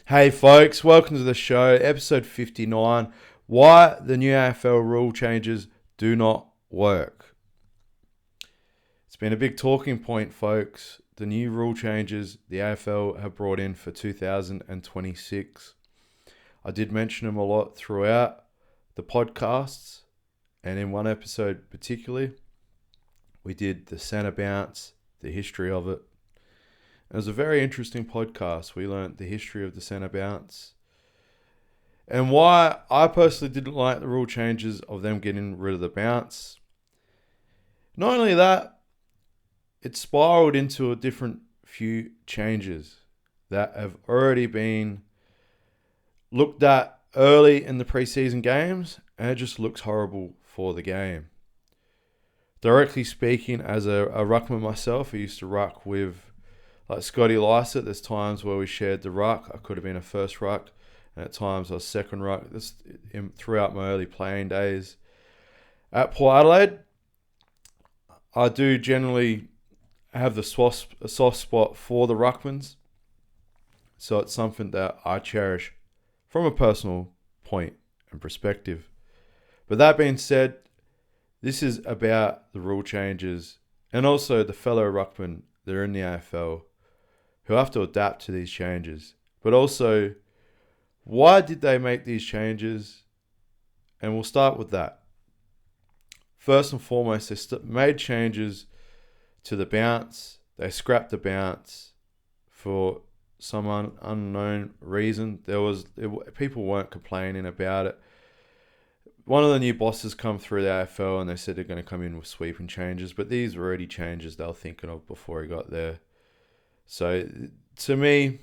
Hey folks, welcome to the show, episode 59, Why the New AFL Rule Changes Do Not Work. It's been a big talking point, folks. The new rule changes the AFL have brought in for 2026. I did mention them a lot throughout the podcasts, and in one episode particularly, we did the centre bounce, the history of it. It was a very interesting podcast. We learnt the history of the centre bounce and why I personally didn't like the rule changes of them getting rid of the bounce. Not only that, it spiraled into a different few changes that have already been looked at early in the preseason games, and it just looks horrible for the game. Directly speaking, as a ruckman myself, I used to ruck with like Scotty Lycett. There's times where we shared the ruck. I could have been a first ruck, and at times I was second ruck. This throughout my early playing days at Port Adelaide. I do generally have a soft spot for the ruckmans, so it's something that I cherish from a personal point and perspective. But that being said, this is about the rule changes and also the fellow ruckmen that are in the AFL who have to adapt to these changes. But also, why did they make these changes? And we'll start with that. First and foremost, they made changes to the bounce. They scrapped the bounce for some unknown reason. People weren't complaining about it. One of the new bosses come through the AFL and they said they're going to come in with sweeping changes, but these were already changes they were thinking of before he got there. So to me,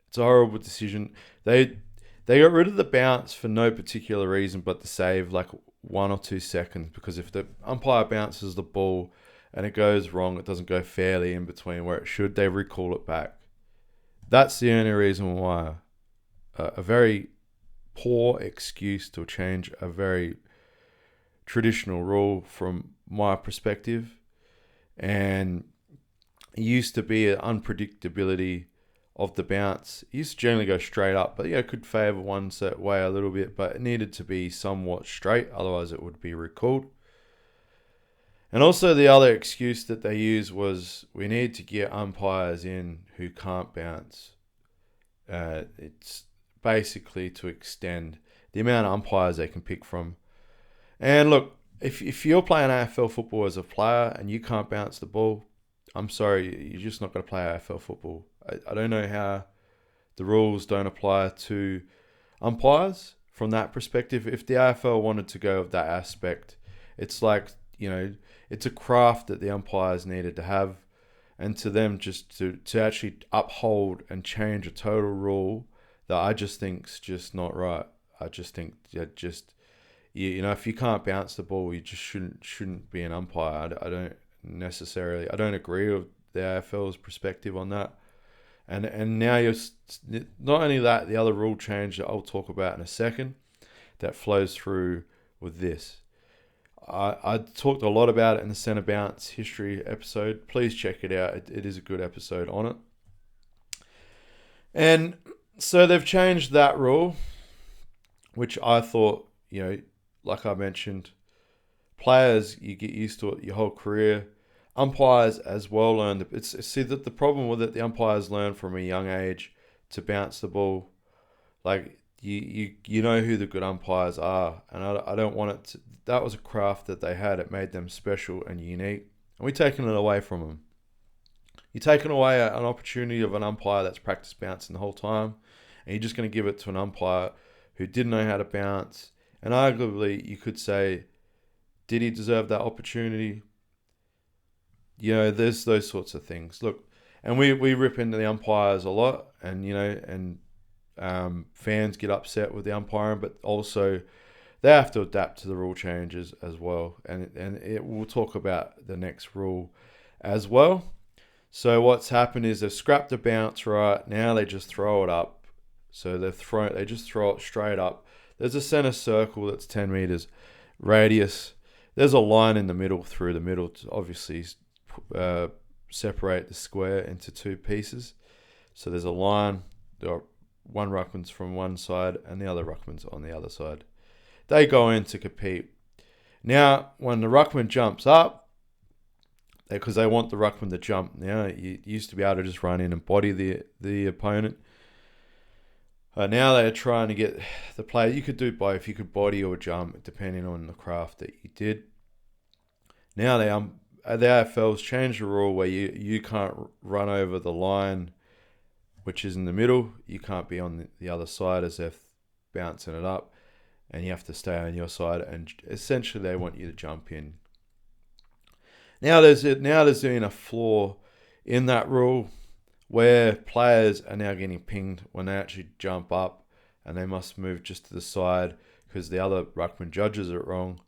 it's a horrible decision. They got rid of the bounce for no particular reason but to save like 1 or 2 seconds, because if the umpire bounces the ball and it goes wrong, it doesn't go fairly in between where it should, they recall it back. That's the only reason why. A very poor excuse to change a very traditional rule from my perspective. And it used to be an unpredictability of the bounce. It used to generally go straight up, but it could favour one certain way a little bit, but it needed to be somewhat straight, otherwise it would be recalled. And also the other excuse that they used was we need to get umpires in who can't bounce. It's basically to extend the amount of umpires they can pick from. And look, if you're playing AFL football as a player and you can't bounce the ball, I'm sorry, you're just not going to play AFL football. I don't know how the rules don't apply to umpires from that perspective. If the AFL wanted to go with that aspect, it's like, it's a craft that the umpires needed to have. And to them just to actually uphold and change a total rule that I just think's just not right. I just think if you can't bounce the ball, you just shouldn't be an umpire. I don't agree with the AFL's perspective on that. And now you're not only that, the other rule change that I'll talk about in a second that flows through with this. I talked a lot about it in the centre bounce history episode. Please check it out. It is a good episode on it. And so they've changed that rule, which I thought, like I mentioned, players, you get used to it your whole career. Umpires as well learn. The problem with it, the umpires learn from a young age to bounce the ball. Like, you know who the good umpires are. And I don't want it to... That was a craft that they had. It made them special and unique. And we're taking it away from them. You're taking away an opportunity of an umpire that's practiced bouncing the whole time. And you're just going to give it to an umpire who didn't know how to bounce. And arguably, you could say, did he deserve that opportunity? There's those sorts of things. Look, and we rip into the umpires a lot, and fans get upset with the umpiring, but also they have to adapt to the rule changes as well. And we'll talk about the next rule as well. So what's happened is they've scrapped the bounce right now. They just throw it up. So they just throw it straight up. There's a center circle that's 10 meters radius. There's a line in the middle through the middle to obviously separate the square into two pieces. So there's a line one ruckman's from one side and the other ruckman's on the other side. They go in to compete. Now, when the ruckman jumps up, because they want the ruckman to jump. Now, you used to be able to just run in and body the opponent. Now they're trying to get the player. You could do both. You could body or jump, depending on the craft that you did. Now the AFL's changed the rule where you can't run over the line, which is in the middle. You can't be on the other side as they're bouncing it up, and you have to stay on your side. And essentially, they want you to jump in. Now there's been a flaw in that rule where players are now getting pinged when they actually jump up, and they must move just to the side because the other ruckman judges it wrong,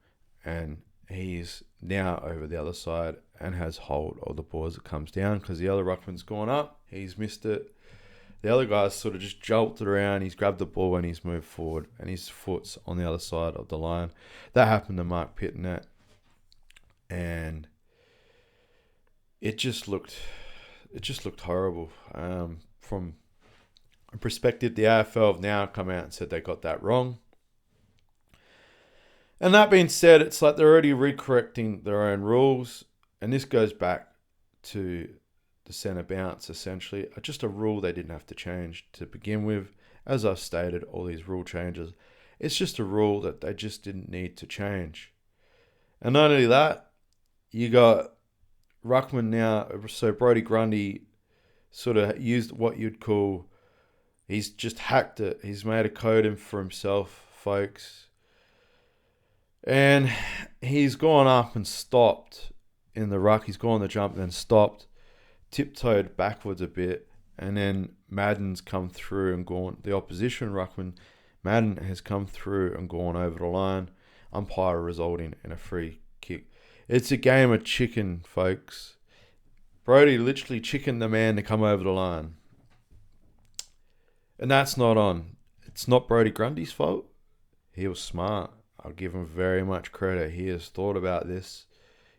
and he's now over the other side and has hold of the ball as it comes down because the other ruckman's gone up, he's missed it. The other guy's sort of just jolted around, he's grabbed the ball and he's moved forward, and his foot's on the other side of the line. That happened to Mark Pitnet, and it just looked horrible. From a perspective, the AFL have now come out and said they got that wrong. And that being said, it's like they're already recorrecting their own rules. And this goes back to the centre bounce, essentially. Just a rule they didn't have to change to begin with. As I've stated, all these rule changes, it's just a rule that they just didn't need to change. And not only that, you got ruckman now, so Brodie Grundy sort of used what you'd call, he's just hacked it. He's made a code for himself, folks. And he's gone up and stopped in the ruck. He's gone the jump and then stopped, tiptoed backwards a bit, and then Madden's come through and gone, the opposition ruckman, Madden has come through and gone over the line, umpire resulting in a free kick. It's a game of chicken, folks. Brodie literally chickened the man to come over the line. And that's not on. It's not Brodie Grundy's fault. He was smart. I'll give him very much credit. He has thought about this.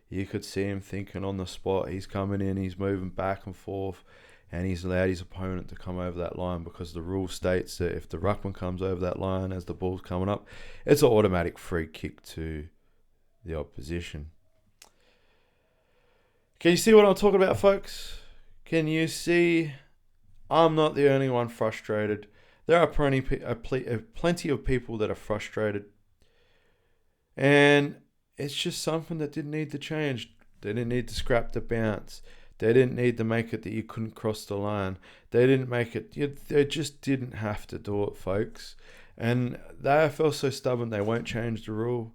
You could see him thinking on the spot. He's coming in, he's moving back and forth, and he's allowed his opponent to come over that line because the rule states that if the ruckman comes over that line as the ball's coming up, it's an automatic free kick to the opposition. Can you see what I'm talking about, folks? Can you see? I'm not the only one frustrated. There are plenty of people that are frustrated. And it's just something that didn't need to change. They didn't need to scrap the bounce. They didn't need to make it that you couldn't cross the line. They didn't make it. They just didn't have to do it, folks. And the AFL's so stubborn they won't change the rule.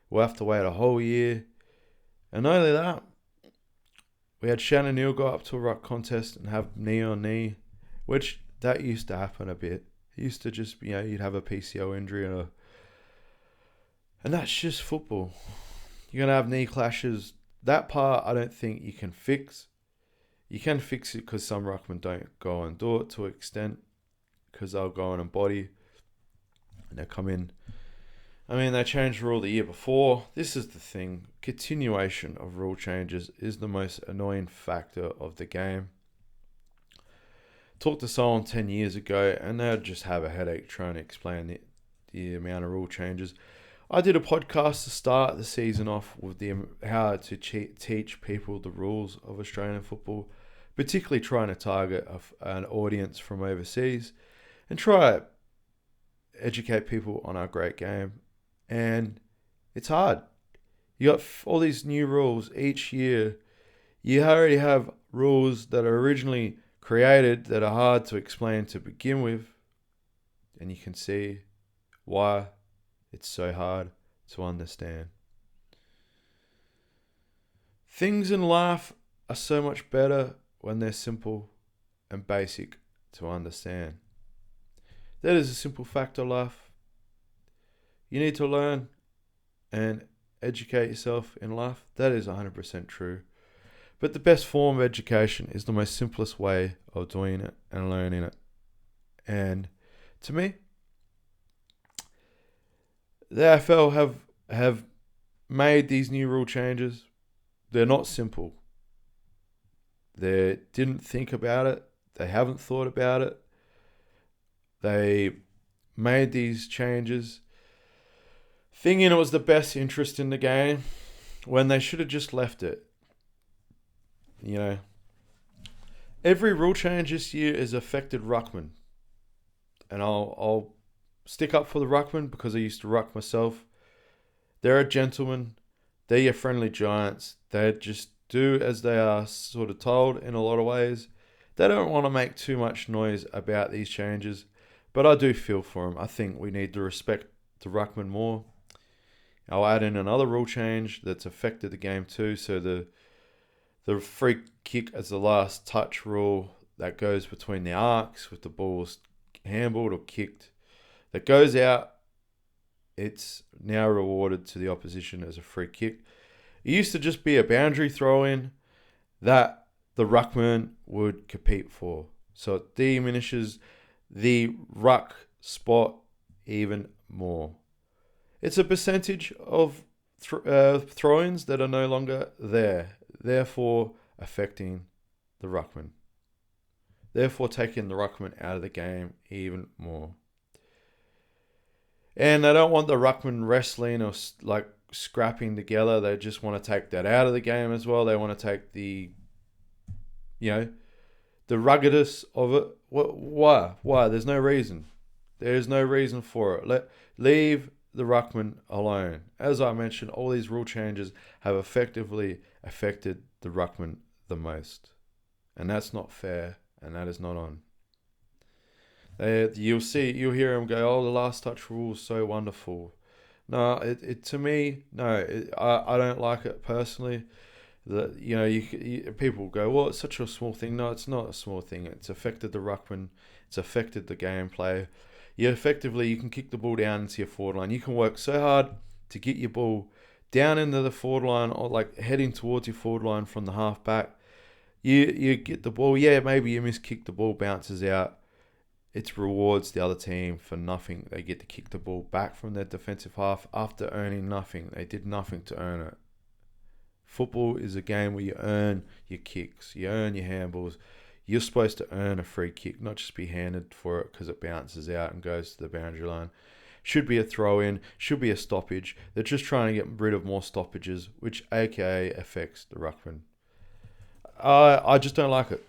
We'll have to wait a whole year. And not only that, we had Shannon Neal go up to a ruck contest and have knee on knee, which that used to happen a bit. It used to just, you'd have a PCO injury and that's just football. You're going to have knee clashes. That part I don't think you can fix. You can fix it because some ruckmen don't go and do it to an extent because they'll go in and body and they'll come in. I mean, they changed the rule the year before. This is the thing. Continuation of rule changes is the most annoying factor of the game. Talked to someone 10 years ago and they'd just have a headache trying to explain the amount of rule changes. I did a podcast to start the season off with how to teach people the rules of Australian football, particularly trying to target an audience from overseas and try to educate people on our great game. And it's hard. You got all these new rules each year. You already have rules that are originally created that are hard to explain to begin with. And you can see why it's so hard to understand. Things in life are so much better when they're simple and basic to understand. That is a simple fact of life. You need to learn and educate yourself in life. That is 100% true. But the best form of education is the most simplest way of doing it and learning it. And to me, the AFL have made these new rule changes. They're not simple. They didn't think about it. They haven't thought about it. They made these changes thinking it was the best interest in the game when they should have just left it. You know, every rule change this year has affected ruckman. And I'll stick up for the ruckman because I used to ruck myself. They're a gentleman. They're your friendly giants. They just do as they are sort of told in a lot of ways. They don't want to make too much noise about these changes, but I do feel for them. I think we need to respect the ruckman more. I'll add in another rule change that's affected the game too. So the free kick as the last touch rule that goes between the arcs with the balls handballed or kicked, that goes out, it's now rewarded to the opposition as a free kick. It used to just be a boundary throw in that the ruckman would compete for. So it diminishes the ruck spot even more. It's a percentage of throw-ins that are no longer there, therefore affecting the ruckman. Therefore taking the ruckman out of the game even more. And they don't want the ruckman wrestling or like scrapping together. They just want to take that out of the game as well. They want to take the ruggedness of it. Why? There's no reason. There's no reason for it. Leave the ruckman alone. As I mentioned, all these rule changes have effectively affected the ruckman the most. And that's not fair, and that is not on. You'll hear them go, "Oh, the last touch rule is so wonderful." No, to me, no, I don't like it personally. People go, "Well, it's such a small thing." No, it's not a small thing. It's affected the ruckman. It's affected the gameplay. You can kick the ball down into your forward line. You can work so hard to get your ball down into the forward line or like heading towards your forward line from the half back. You get the ball. Yeah, maybe you miskick the ball, bounces out. It rewards the other team for nothing. They get to kick the ball back from their defensive half after earning nothing. They did nothing to earn it. Football is a game where you earn your kicks. You earn your handballs. You're supposed to earn a free kick, not just be handed for it because it bounces out and goes to the boundary line. Should be a throw-in. Should be a stoppage. They're just trying to get rid of more stoppages, which aka affects the ruckman. I just don't like it.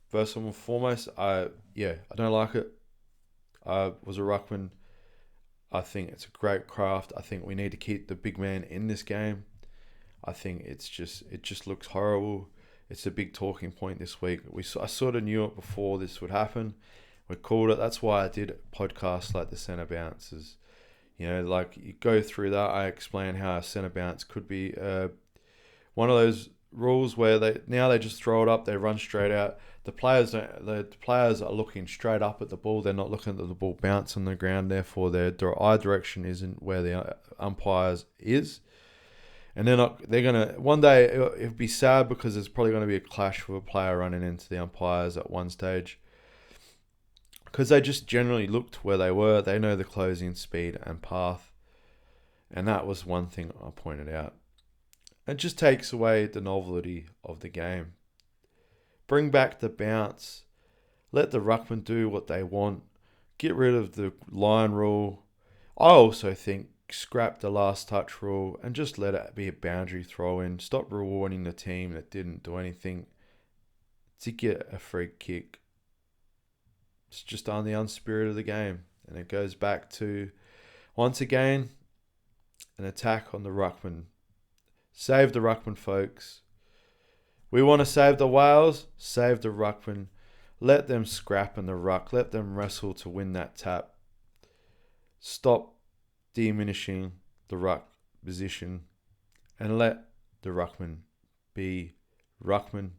First and foremost, I don't like it. I was a ruckman. I think it's a great craft. I think we need to keep the big man in this game. I think it just looks horrible. It's a big talking point this week. I sort of knew it before this would happen. We called it. That's why I did podcasts like the centre bounces. Like you go through that. I explain how a centre bounce could be one of those rules where they just throw it up. They run straight out. The players are looking straight up at the ball. They're not looking at the ball bounce on the ground. Therefore, their eye direction isn't where the umpires is. And they're gonna one day it'll be sad because there's probably going to be a clash with a player running into the umpires at one stage because they just generally looked where they were. They know the closing speed and path, and that was one thing I pointed out. It just takes away the novelty of the game. Bring back the bounce. Let the ruckman do what they want. Get rid of the line rule. I also think scrap the last touch rule and just let it be a boundary throw in. Stop rewarding the team that didn't do anything to get a free kick. It's just on the unspirit of the game. And it goes back to, once again, an attack on the ruckman. Save the ruckman, folks. We want to save the whales. Save the ruckman. Let them scrap in the ruck. Let them wrestle to win that tap. Stop diminishing the ruck position and let the ruckman be ruckman.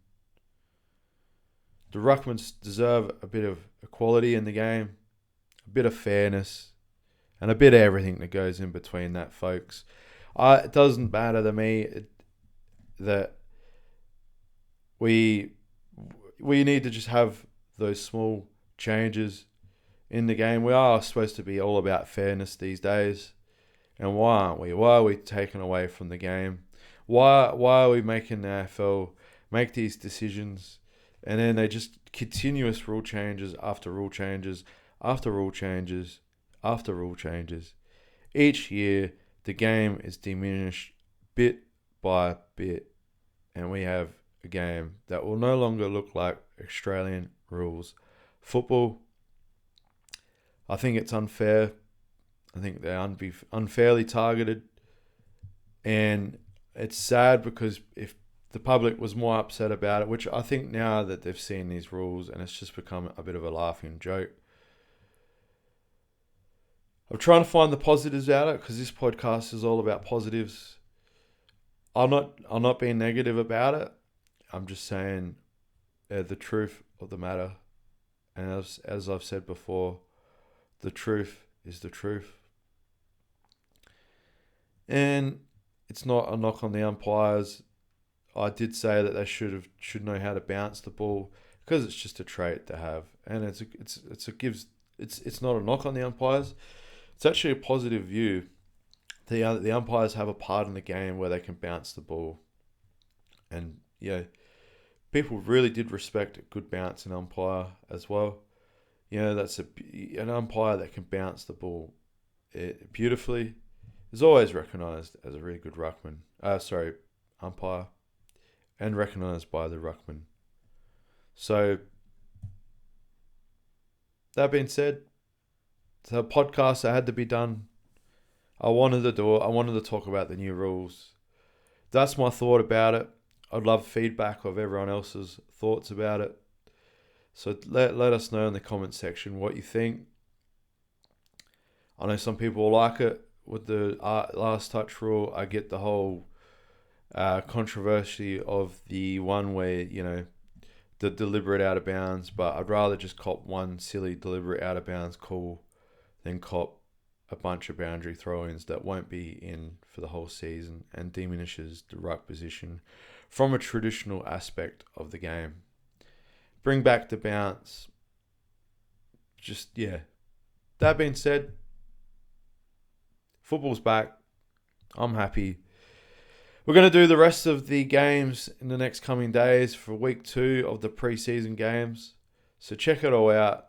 The ruckmans deserve a bit of equality in the game, a bit of fairness, and a bit of everything that goes in between that, folks. It doesn't matter to me that we need to just have those small changes in the game. We are supposed to be all about fairness these days. And why aren't we? Why are we taken away from the game? Why are we making the AFL make these decisions And then they just continuous rule changes after rule changes after rule changes after rule changes. Each year, the game is diminished bit by bit, and we have a game that will no longer look like Australian rules. Football, I think it's unfair. I think they're unfairly targeted, and it's sad because if the public was more upset about it, which I think now that they've seen these rules and it's just become a bit of a laughing joke. I'm trying to find the positives out of it because this podcast is all about positives. I'm not being negative about it. I'm just saying the truth of the matter. And as I've said before, the truth is the truth. And it's not a knock on the umpires. I did say that they should know how to bounce the ball because it's just a trait to have, and it's not a knock on the umpires. It's actually a positive view. The umpires have a part in the game where they can bounce the ball, and yeah, people really did respect a good bouncing umpire as well. That's an umpire that can bounce the ball beautifully is always recognised as a really good umpire, and recognised by the ruckman. So that being said, the podcast that had to be done. I wanted to do it. I wanted to talk about the new rules. That's my thought about it. I'd love feedback of everyone else's thoughts about it. So let us know in the comment section what you think. I know some people like it with the last touch rule. I get the whole controversy of the one where, the deliberate out of bounds, but I'd rather just cop one silly deliberate out of bounds call than cop a bunch of boundary throw-ins that won't be in for the whole season and diminishes the ruck position from a traditional aspect of the game. Bring back the bounce. That being said, football's back. I'm happy. We're going to do the rest of the games in the next coming days for week 2 of the preseason games. So check it all out.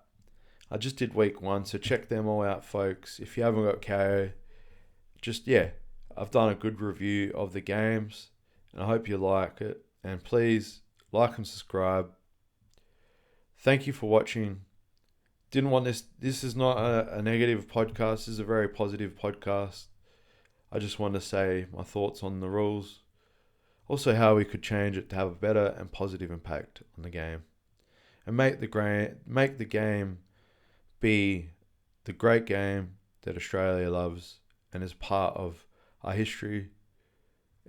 I just did week 1, so check them all out, folks. If you haven't got KO, I've done a good review of the games, and I hope you like it. And please like and subscribe. Thank you for watching. Didn't want this. This is not a negative podcast. This is a very positive podcast. I just want to say my thoughts on the rules. Also how we could change it to have a better and positive impact on the game. And make the game be the great game that Australia loves and is part of our history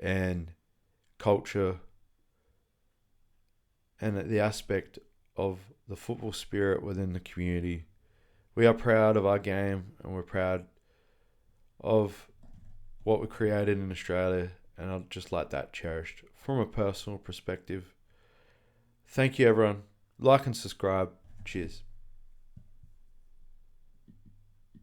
and culture and the aspect of the football spirit within the community. We are proud of our game and we're proud of what we created in Australia, and I'd just like that cherished from a personal perspective. Thank you, everyone. Like and subscribe. Cheers.